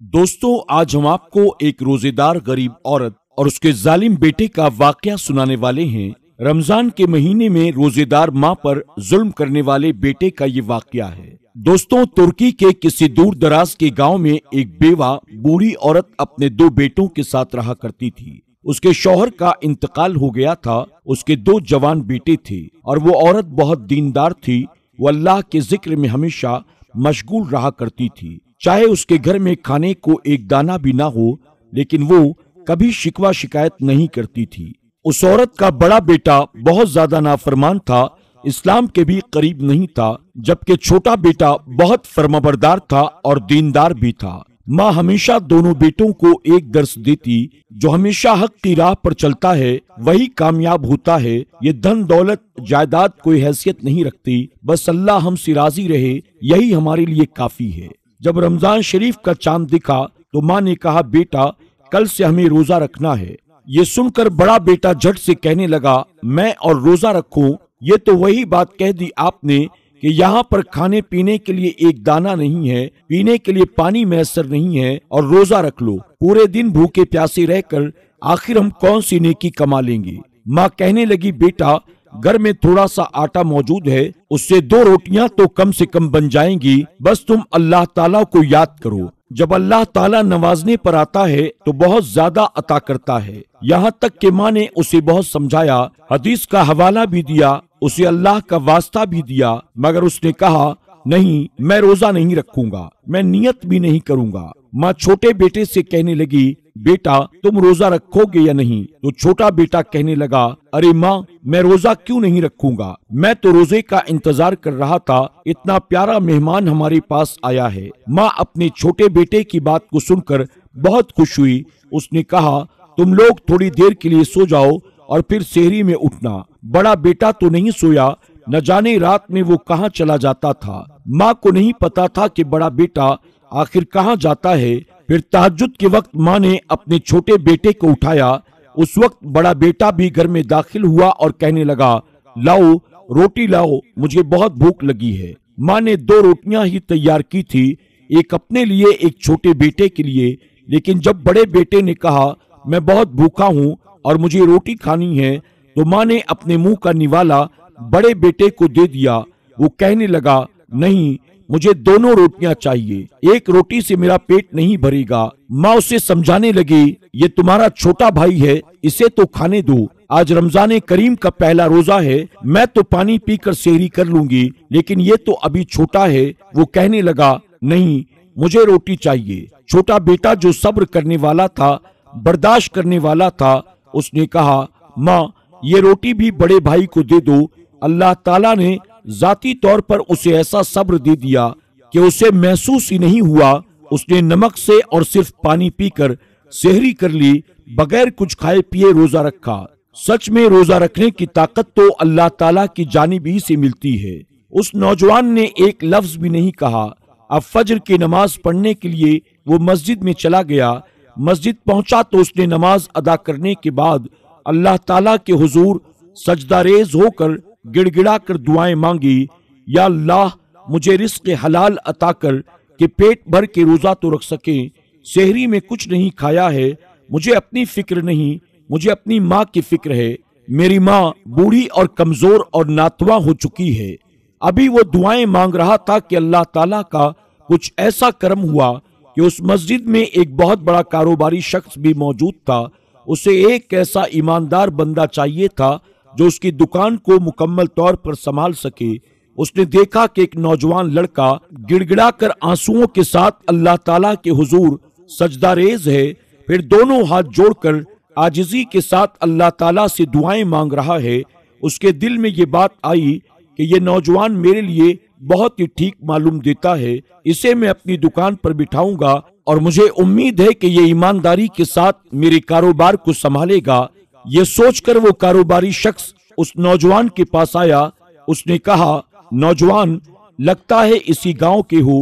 दोस्तों, आज हम आपको एक रोजेदार गरीब औरत और उसके जालिम बेटे का वाकया सुनाने वाले हैं। रमजान के महीने में रोजेदार माँ पर जुल्म करने वाले बेटे का ये वाकया है। दोस्तों, तुर्की के किसी दूर दराज के गांव में एक बेवा बूढ़ी औरत अपने दो बेटों के साथ रहा करती थी। उसके शौहर का इंतकाल हो गया था। उसके दो जवान बेटे थे और वो औरत बहुत दीनदार थी। वो अल्लाह के जिक्र में हमेशा मशगूल रहा करती थी। चाहे उसके घर में खाने को एक दाना भी ना हो, लेकिन वो कभी शिकवा शिकायत नहीं करती थी। उस औरत का बड़ा बेटा बहुत ज्यादा नाफरमान था, इस्लाम के भी करीब नहीं था, जबकि छोटा बेटा बहुत फर्माबरदार था और दीनदार भी था। माँ हमेशा दोनों बेटों को एक दर्स देती, जो हमेशा हक की राह पर चलता है वही कामयाब होता है। ये धन दौलत जायदाद कोई हैसियत नहीं रखती, बस अल्लाह हमसे राजी रहे यही हमारे लिए काफी है। जब रमजान शरीफ का चांद दिखा तो माँ ने कहा, बेटा कल से हमें रोजा रखना है। ये सुनकर बड़ा बेटा झट से कहने लगा, मैं और रोजा रखूं? ये तो वही बात कह दी आपने कि यहाँ पर खाने पीने के लिए एक दाना नहीं है, पीने के लिए पानी मैसर नहीं है और रोजा रख लो। पूरे दिन भूखे प्यासे रहकर आखिर हम कौन सी नेकी कमा लेंगे। माँ कहने लगी, बेटा घर में थोड़ा सा आटा मौजूद है, उससे दो रोटियां तो कम से कम बन जाएंगी। बस तुम अल्लाह ताला को याद करो। जब अल्लाह ताला नवाजने पर आता है तो बहुत ज्यादा अता करता है। यहाँ तक कि माँ ने उसे बहुत समझाया, हदीस का हवाला भी दिया, उसे अल्लाह का वास्ता भी दिया, मगर उसने कहा, नहीं, मैं रोजा नहीं रखूंगा, मैं नियत भी नहीं करूंगा। माँ छोटे बेटे से कहने लगी, बेटा तुम रोजा रखोगे या नहीं? तो छोटा बेटा कहने लगा, अरे माँ, मैं रोजा क्यों नहीं रखूंगा, मैं तो रोजे का इंतजार कर रहा था, इतना प्यारा मेहमान हमारे पास आया है। माँ अपने छोटे बेटे की बात को सुनकर बहुत खुश हुई। उसने कहा, तुम लोग थोड़ी देर के लिए सो जाओ और फिर सेहरी में उठना। बड़ा बेटा तो नहीं सोया, न जाने रात में वो कहाँ चला जाता था। माँ को नहीं पता था कि बड़ा बेटा आखिर कहाँ जाता है। फिर तहज्जुद के वक्त माँ ने अपने छोटे बेटे को उठाया। उस वक्त बड़ा बेटा भी घर में दाखिल हुआ और कहने लगा, लाओ रोटी लाओ, मुझे बहुत भूख लगी है। माँ ने दो रोटियां ही तैयार की थी, एक अपने लिए एक छोटे बेटे के लिए। लेकिन जब बड़े बेटे ने कहा, मैं बहुत भूखा हूँ और मुझे रोटी खानी है, तो माँ ने अपने मुंह का निवाला बड़े बेटे को दे दिया। वो कहने लगा, नहीं, मुझे दोनों रोटियां चाहिए, एक रोटी से मेरा पेट नहीं भरेगा। माँ उसे समझाने लगी, ये तुम्हारा छोटा भाई है, इसे तो खाने दो। आज रमजान करीम का पहला रोजा है, मैं तो पानी पीकर सेहरी कर लूंगी, लेकिन ये तो अभी छोटा है। वो कहने लगा, नहीं, मुझे रोटी चाहिए। छोटा बेटा जो सब्र करने वाला था, बर्दाश्त करने वाला था, उसने कहा, माँ ये रोटी भी बड़े भाई को दे दो। अल्लाह ताला ने जाती तौर पर उसे ऐसा सब्र दे दिया कि उसे महसूस ही नहीं हुआ। उसने नमक से और सिर्फ पानी पीकर सेहरी कर ली, बगैर कुछ खाए पिए रोजा रखा। सच में रोजा रखने की ताकत तो अल्लाह ताला की जानिब ही से मिलती है। उस नौजवान ने एक लफ्ज भी नहीं कहा। अब फजर की नमाज पढ़ने के लिए वो मस्जिद में चला गया। मस्जिद पहुंचा तो उसने नमाज अदा करने के बाद अल्लाह ताला के हुजूर सजदारेज होकर गिड़गिड़ा कर दुआएं मांगी, या अल्लाह मुझे रिस्क हलाल अता कर कि पेट भर के रोजा तो रख सके। सेहरी में कुछ नहीं खाया है, मुझे अपनी फिक्र नहीं, मुझे अपनी माँ की फिक्र है। मेरी माँ बूढ़ी और कमजोर और नातवा हो चुकी है। अभी वो दुआएं मांग रहा था कि अल्लाह ताला का कुछ ऐसा करम हुआ कि उस मस्जिद में एक बहुत बड़ा कारोबारी शख्स भी मौजूद था। उसे एक ऐसा ईमानदार बंदा चाहिए था जो उसकी दुकान को मुकम्मल तौर पर संभाल सके। उसने देखा कि एक नौजवान लड़का गिड़गिड़ा कर आंसुओं के साथ अल्लाह ताला के हुजूर सजदारेज है, फिर दोनों हाथ जोड़कर आजिजी के साथ अल्लाह ताला से दुआएं मांग रहा है। उसके दिल में ये बात आई कि ये नौजवान मेरे लिए बहुत ही ठीक मालूम देता है, इसे मैं अपनी दुकान पर बिठाऊंगा और मुझे उम्मीद है कि ये ईमानदारी के साथ मेरे कारोबार को संभालेगा। ये सोचकर वो कारोबारी शख्स उस नौजवान के पास आया। उसने कहा, नौजवान, लगता है इसी गांव के हो।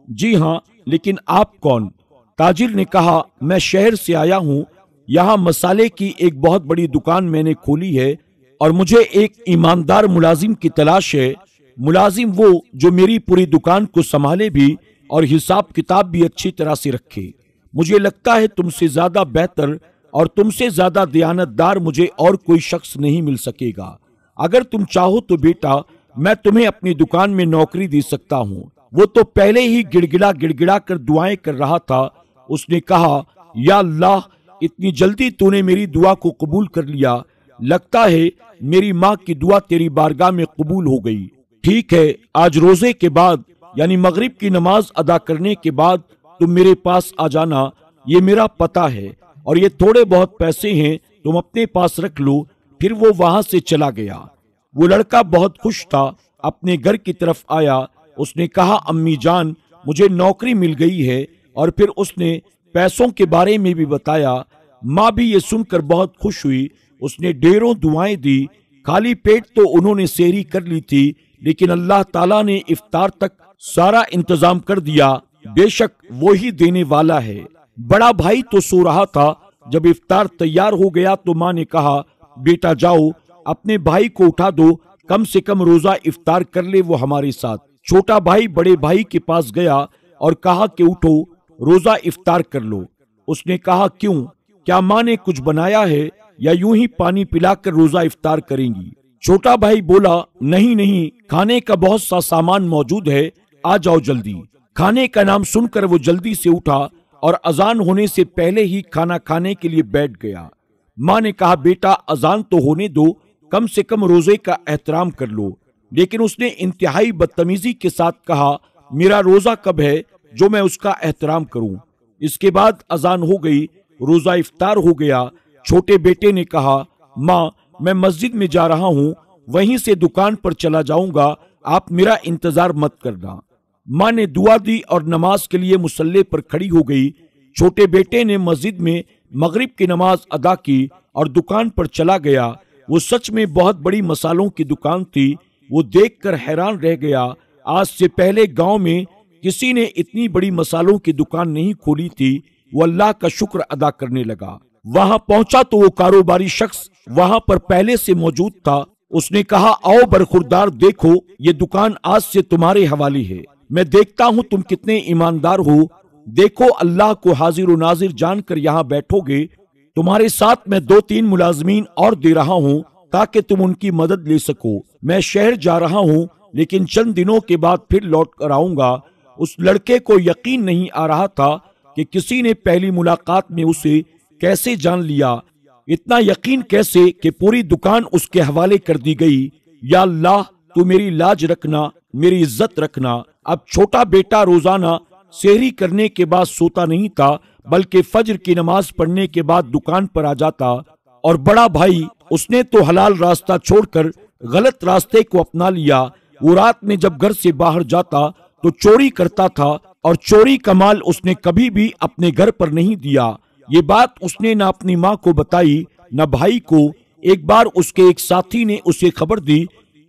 जी हाँ, लेकिन आप कौन? ताजिर ने कहा, मैं शहर से आया हूँ, यहाँ मसाले की एक बहुत बड़ी दुकान मैंने खोली है और मुझे एक ईमानदार मुलाजिम की तलाश है। मुलाजिम वो जो मेरी पूरी दुकान को संभाले भी और हिसाब किताब भी अच्छी तरह से रखे। मुझे लगता है तुमसे ज्यादा बेहतर और तुमसे ज्यादा दयानतदार मुझे और कोई शख्स नहीं मिल सकेगा। अगर तुम चाहो तो बेटा मैं तुम्हें अपनी दुकान में नौकरी दे सकता हूँ। वो तो पहले ही गिड़गिड़ा कर दुआएं कर रहा था। उसने कहा, या अल्लाह, इतनी जल्दी तूने मेरी दुआ को कबूल कर लिया। लगता है मेरी माँ की दुआ तेरी बारगाह में कबूल हो गई। ठीक है, आज रोजे के बाद यानी मगरिब की नमाज अदा करने के बाद तुम मेरे पास आ जाना। ये मेरा पता है और ये थोड़े बहुत पैसे हैं, तुम अपने पास रख लो। फिर वो वहां से चला गया। वो लड़का बहुत खुश था। अपने घर की तरफ आया। उसने कहा, अम्मी जान, मुझे नौकरी मिल गई है। और फिर उसने पैसों के बारे में भी बताया। माँ भी ये सुनकर बहुत खुश हुई। उसने ढेरों दुआएं दी। खाली पेट तो उन्होंने सेहरी कर ली थी, लेकिन अल्लाह ताला ने इफ्तार तक सारा इंतजाम कर दिया। बेशक वो ही देने वाला है। बड़ा भाई तो सो रहा था। जब इफ्तार तैयार हो गया तो माँ ने कहा, बेटा जाओ अपने भाई को उठा दो, कम से कम रोजा इफ्तार कर ले वो हमारे साथ। छोटा भाई बड़े भाई के पास गया और कहा कि उठो, रोजा इफ्तार कर लो। उसने कहा, क्यों, क्या माँ ने कुछ बनाया है या यूं ही पानी पिलाकर रोजा इफ्तार करेंगी? छोटा भाई बोला, नहीं नहीं, खाने का बहुत सा सामान मौजूद है, आ जाओ जल्दी। खाने का नाम सुनकर वो जल्दी से उठा और अजान होने से पहले ही खाना खाने के लिए बैठ गया। माँ ने कहा, बेटा अजान तो होने दो, कम से कम रोजे का एहतराम कर लो। लेकिन उसने इंतहाई बदतमीजी के साथ कहा, मेरा रोजा कब है जो मैं उसका एहतराम करूं? इसके बाद अजान हो गई, रोजा इफ्तार हो गया। छोटे बेटे ने कहा, माँ मैं मस्जिद में जा रहा हूँ, वहीं से दुकान पर चला जाऊंगा, आप मेरा इंतजार मत करना। माँ ने दुआ दी और नमाज के लिए मुसल्ले पर खड़ी हो गई। छोटे बेटे ने मस्जिद में मगरिब की नमाज अदा की और दुकान पर चला गया। वो सच में बहुत बड़ी मसालों की दुकान थी। वो देखकर हैरान रह गया। आज से पहले गांव में किसी ने इतनी बड़ी मसालों की दुकान नहीं खोली थी। वो अल्लाह का शुक्र अदा करने लगा। वहां पहुंचा तो वो कारोबारी शख्स वहां पर पहले से मौजूद था। उसने कहा, आओ बरखुरदार, देखो ये दुकान आज से तुम्हारे हवाले है। मैं देखता हूँ तुम कितने ईमानदार हो। देखो अल्लाह को हाजिर व नाजिर जानकर यहाँ बैठोगे। तुम्हारे साथ मैं 2-3 मुलाजमीन और दे रहा हूँ ताकि तुम उनकी मदद ले सको। मैं शहर जा रहा हूँ, लेकिन चंद दिनों के बाद फिर लौट कर आऊंगा। उस लड़के को यकीन नहीं आ रहा था कि किसी ने पहली मुलाकात में उसे कैसे जान लिया। इतना यकीन कैसे कि पूरी दुकान उसके हवाले कर दी गई। या अल्लाह, तू मेरी लाज रखना, मेरी इज्जत रखना। अब छोटा बेटा रोजाना सेहरी करने के बाद सोता नहीं था, बल्कि फज्र की नमाज पढ़ने के बाद दुकान पर आ जाता। और बड़ा भाई, उसने तो हलाल रास्ता छोड़कर गलत रास्ते को अपना लिया। वो रात में जब घर से बाहर जाता तो चोरी करता था और चोरी का माल उसने कभी भी अपने घर पर नहीं दिया। ये बात उसने न अपनी माँ को बताई न भाई को। एक बार उसके एक साथी ने उसे खबर दी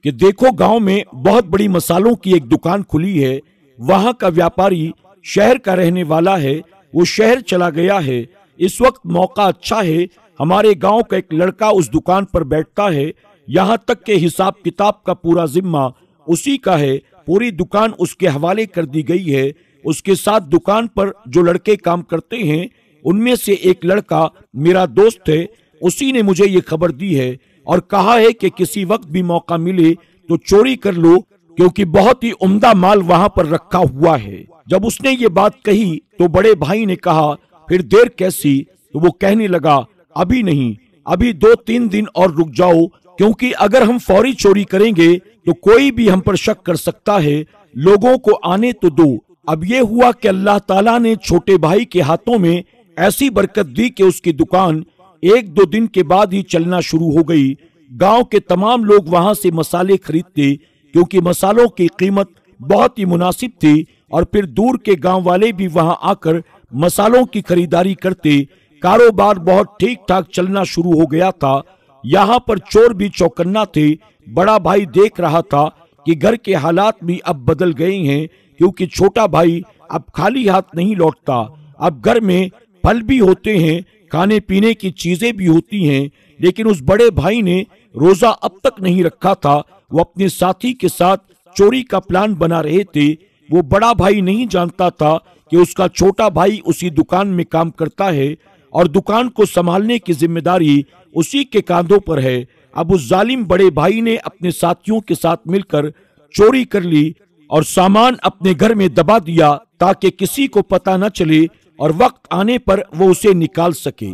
कि देखो गांव में बहुत बड़ी मसालों की एक दुकान खुली है। वहां का व्यापारी शहर का रहने वाला है, वो शहर चला गया है। इस वक्त मौका अच्छा है, हमारे गांव का एक लड़का उस दुकान पर बैठता है। यहाँ तक के हिसाब किताब का पूरा जिम्मा उसी का है। पूरी दुकान उसके हवाले कर दी गई है। उसके साथ दुकान पर जो लड़के काम करते हैं, उनमें से एक लड़का मेरा दोस्त है। उसी ने मुझे ये खबर दी है और कहा है कि किसी वक्त भी मौका मिले तो चोरी कर लो, क्योंकि बहुत ही उम्दा माल वहां पर रखा हुआ है। जब उसने ये बात कही तो बड़े भाई ने कहा, फिर देर कैसी? तो वो कहने लगा, अभी नहीं, अभी 2-3 दिन और रुक जाओ, क्योंकि अगर हम फौरी चोरी करेंगे तो कोई भी हम पर शक कर सकता है। लोगों को आने तो दो। अब ये हुआ कि अल्लाह ताला ने छोटे भाई के हाथों में ऐसी बरकत दी कि उसकी दुकान 1-2 दिन के बाद ही चलना शुरू हो गई। गांव के तमाम लोग वहां से मसाले खरीदते, क्योंकि मसालों की कीमत बहुत ही मुनासिब थी। और फिर दूर के गांव वाले भी वहां आकर मसालों की खरीदारी करते। कारोबार बहुत ठीक ठाक चलना शुरू हो गया था। यहाँ पर चोर भी चौकन्ना थे। बड़ा भाई देख रहा था कि घर के हालात भी अब बदल गए हैं, क्योंकि छोटा भाई अब खाली हाथ नहीं लौटता। अब घर में फल भी होते हैं, खाने पीने की चीजें भी होती हैं। लेकिन उस बड़े भाई ने रोजा अब तक नहीं रखा था। वो अपने साथी के साथ चोरी का प्लान बना रहे थे। वो बड़ा भाई नहीं जानता था कि उसका छोटा भाई उसी दुकान में काम करता है और दुकान को संभालने की जिम्मेदारी उसी के कांधों पर है। अब उस जालिम बड़े भाई ने अपने साथियों के साथ मिलकर चोरी कर ली और सामान अपने घर में दबा दिया ताकि किसी को पता न चले और वक्त आने पर वो उसे निकाल सके।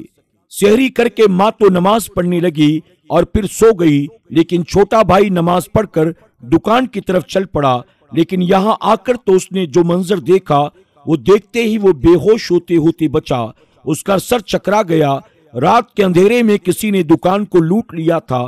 सेहरी करके माँ तो नमाज पढ़ने लगी और फिर सो गई, लेकिन छोटा भाई नमाज पढ़कर दुकान की तरफ चल पड़ा। लेकिन यहाँ आकर तो उसने जो मंजर देखा वो देखते ही वो बेहोश होते होते बचा। उसका सर चकरा गया। रात के अंधेरे में किसी ने दुकान को लूट लिया था।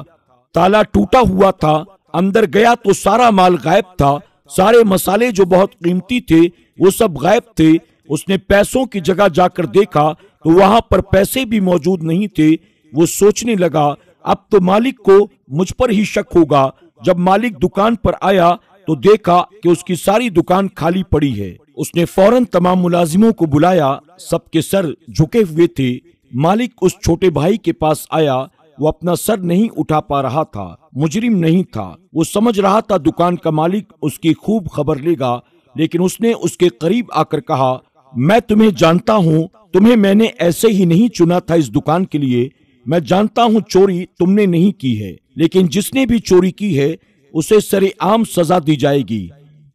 ताला टूटा हुआ था। अंदर गया तो सारा माल गायब था। सारे मसाले जो बहुत कीमती थे वो सब गायब थे। उसने पैसों की जगह जाकर देखा तो वहां पर पैसे भी मौजूद नहीं थे। वो सोचने लगा अब तो मालिक को मुझ पर ही शक होगा। जब मालिक दुकान पर आया तो देखा कि उसकी सारी दुकान खाली पड़ी है। उसने फौरन तमाम मुलाजिमों को बुलाया। सबके सर झुके हुए थे। मालिक उस छोटे भाई के पास आया। वो अपना सर नहीं उठा पा रहा था। मुजरिम नहीं था। वो समझ रहा था दुकान का मालिक उसकी खूब खबर लेगा, लेकिन उसने उसके करीब आकर कहा, मैं तुम्हें जानता हूँ। तुम्हें मैंने ऐसे ही नहीं चुना था इस दुकान के लिए। मैं जानता हूँ चोरी तुमने नहीं की है, लेकिन जिसने भी चोरी की है उसे सरेआम सजा दी जाएगी,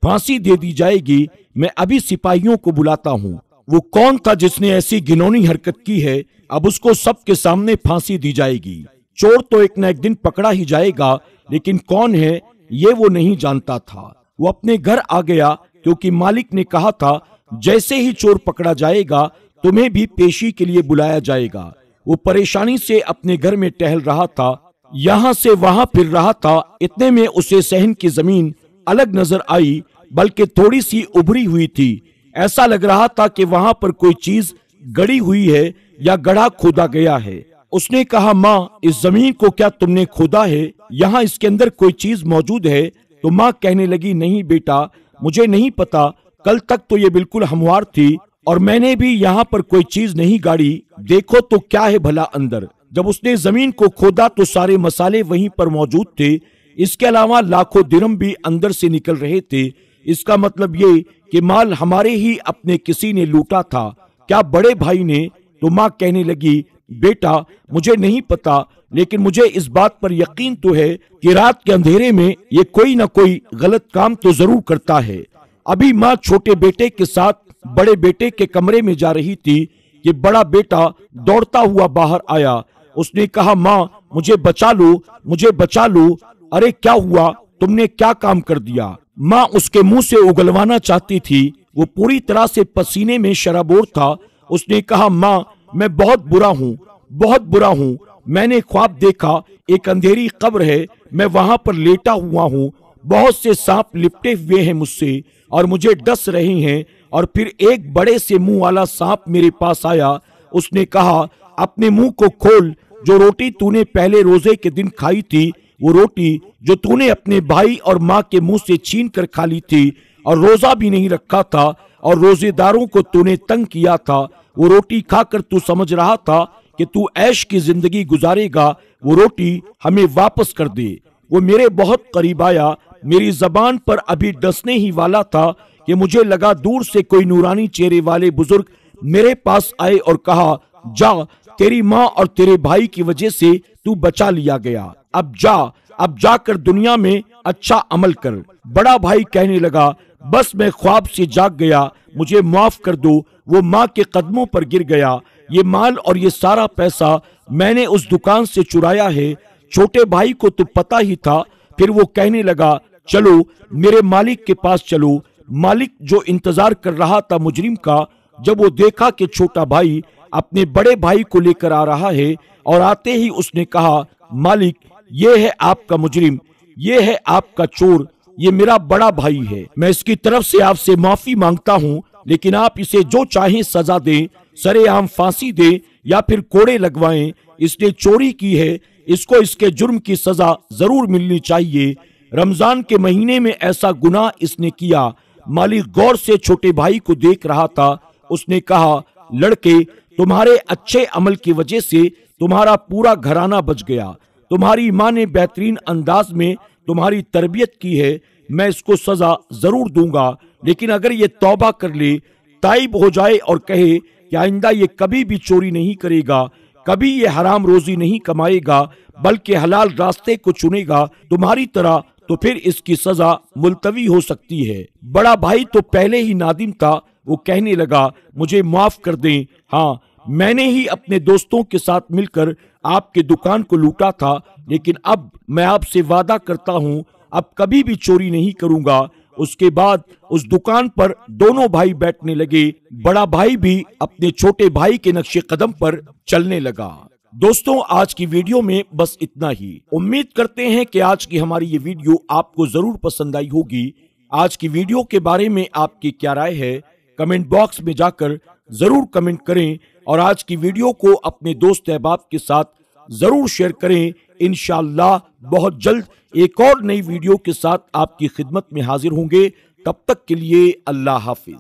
फांसी दे दी जाएगी। मैं अभी सिपाहियों को बुलाता हूँ। वो कौन था जिसने ऐसी घिनौनी हरकत की है? अब उसको सबके सामने फांसी दी जाएगी। चोर तो एक न एक दिन पकड़ा ही जाएगा, लेकिन कौन है ये वो नहीं जानता था। वो अपने घर आ गया क्योंकि मालिक ने कहा था जैसे ही चोर पकड़ा जाएगा तुम्हें भी पेशी के लिए बुलाया जाएगा। वो परेशानी से अपने घर में टहल रहा था, यहाँ से वहां फिर रहा था। इतने में उसे सहन की जमीन अलग नजर आई, बल्कि थोड़ी सी उभरी हुई थी। ऐसा लग रहा था कि वहां पर कोई चीज गड़ी हुई है या गड्ढा खोदा गया है। उसने कहा, माँ इस जमीन को क्या तुमने खोदा है? यहाँ इसके अंदर कोई चीज मौजूद है? तो माँ कहने लगी, नहीं बेटा, मुझे नहीं पता। कल तक तो ये बिल्कुल हमवार थी और मैंने भी यहाँ पर कोई चीज नहीं गाड़ी। देखो तो क्या है भला अंदर। जब उसने जमीन को खोदा तो सारे मसाले वहीं पर मौजूद थे। इसके अलावा लाखों दिरहम भी अंदर से निकल रहे थे। इसका मतलब ये कि माल हमारे ही अपने किसी ने लूटा था। क्या बड़े भाई ने? तो माँ कहने लगी, बेटा मुझे नहीं पता, लेकिन मुझे इस बात पर यकीन तो है कि रात के अंधेरे में ये कोई न कोई गलत काम तो जरूर करता है। अभी माँ छोटे बेटे के साथ बड़े बेटे के कमरे में जा रही थी कि बड़ा बेटा दौड़ता हुआ बाहर आया। उसने कहा, माँ मुझे बचा लो, मुझे बचा लो। अरे क्या हुआ? तुमने क्या काम कर दिया? माँ उसके मुंह से उगलवाना चाहती थी। वो पूरी तरह से पसीने में शराबोर था। उसने कहा, माँ मैं बहुत बुरा हूँ, बहुत बुरा हूँ। मैंने ख्वाब देखा, एक अंधेरी कब्र है, मैं वहां पर लेटा हुआ हूँ। बहुत से सांप लिपटे हुए हैं मुझसे और मुझे डस रहे हैं। और फिर एक बड़े से मुंह वाला सांप मेरे पास आया। उसने कहा, अपने मुंह को खोल। जो रोटी तूने पहले रोजे के दिन खाई थी, वो रोटी जो तूने अपने भाई और माँ के मुंह से छीन कर खा ली थी और रोजा भी नहीं रखा था और रोजेदारों को तूने तंग किया था, वो रोटी खाकर तू समझ रहा था कि तू ऐश की जिंदगी गुजारेगा, वो रोटी हमें वापस कर दे। वो मेरे बहुत करीब आया। मेरी जबान पर अभी डसने ही वाला था कि मुझे लगा दूर से कोई नूरानी चेहरे वाले बुजुर्ग मेरे पास आए और कहा, जा, तेरी माँ और तेरे भाई की वजह से तू बचा लिया गया। अब जा, अब जाकर दुनिया में अच्छा अमल कर। बड़ा भाई कहने लगा, बस मैं ख्वाब से जाग गया, मुझे माफ कर दो। वो माँ के कदमों पर गिर गया। ये माल और ये सारा पैसा मैंने उस दुकान से चुराया है। छोटे भाई को तो पता ही था। फिर वो कहने लगा, चलो मेरे मालिक के पास चलो। मालिक जो इंतजार कर रहा था मुजरिम का, जब वो देखा कि छोटा भाई अपने बड़े भाई को लेकर आ रहा है और आते ही उसने कहा, मालिक ये है आपका मुजरिम, ये है आपका चोर, ये मेरा बड़ा भाई है। मैं इसकी तरफ से आपसे माफी मांगता हूँ, लेकिन आप इसे जो चाहें सजा दें, सरेआम फांसी दें या फिर कोड़े लगवाएं। इसने चोरी की है, इसको इसके जुर्म की सजा जरूर मिलनी चाहिए। रमजान के महीने में ऐसा गुनाह इसने किया। मालिक गौर से छोटे भाई को देख रहा था। उसने कहा, लड़के तुम्हारे अच्छे अमल की वजह से तुम्हारा पूरा घराना बच गया। तुम्हारी माँ ने बेहतरीन अंदाज में तुम्हारी तरबियत की है। मैं इसको सजा जरूर दूंगा, लेकिन अगर ये तौबा कर ले, ताइब हो जाए और कहे कि आइंदा ये कभी भी चोरी नहीं करेगा, कभी ये हराम रोजी नहीं कमाएगा, बल्कि हलाल रास्ते को चुनेगा तुम्हारी तरह, तो फिर इसकी सजा मुलतवी हो सकती है। बड़ा भाई तो पहले ही नादिम था। वो कहने लगा, मुझे माफ कर दें, हाँ मैंने ही अपने दोस्तों के साथ मिलकर आपके दुकान को लूटा था, लेकिन अब मैं आपसे वादा करता हूँ अब कभी भी चोरी नहीं करूंगा। उसके बाद उस दुकान पर दोनों भाई बैठने लगे। बड़ा भाई भी अपने छोटे भाई के नक्शे कदम पर चलने लगा। दोस्तों, आज की वीडियो में बस इतना ही। उम्मीद करते हैं कि आज की हमारी ये वीडियो आपको जरूर पसंद आई होगी। आज की वीडियो के बारे में आपकी क्या राय है, कमेंट बॉक्स में जाकर जरूर कमेंट करें और आज की वीडियो को अपने दोस्त अहबाब के साथ जरूर शेयर करें। इंशाअल्लाह बहुत जल्द एक और नई वीडियो के साथ आपकी खिदमत में हाजिर होंगे। तब तक के लिए अल्लाह हाफिज।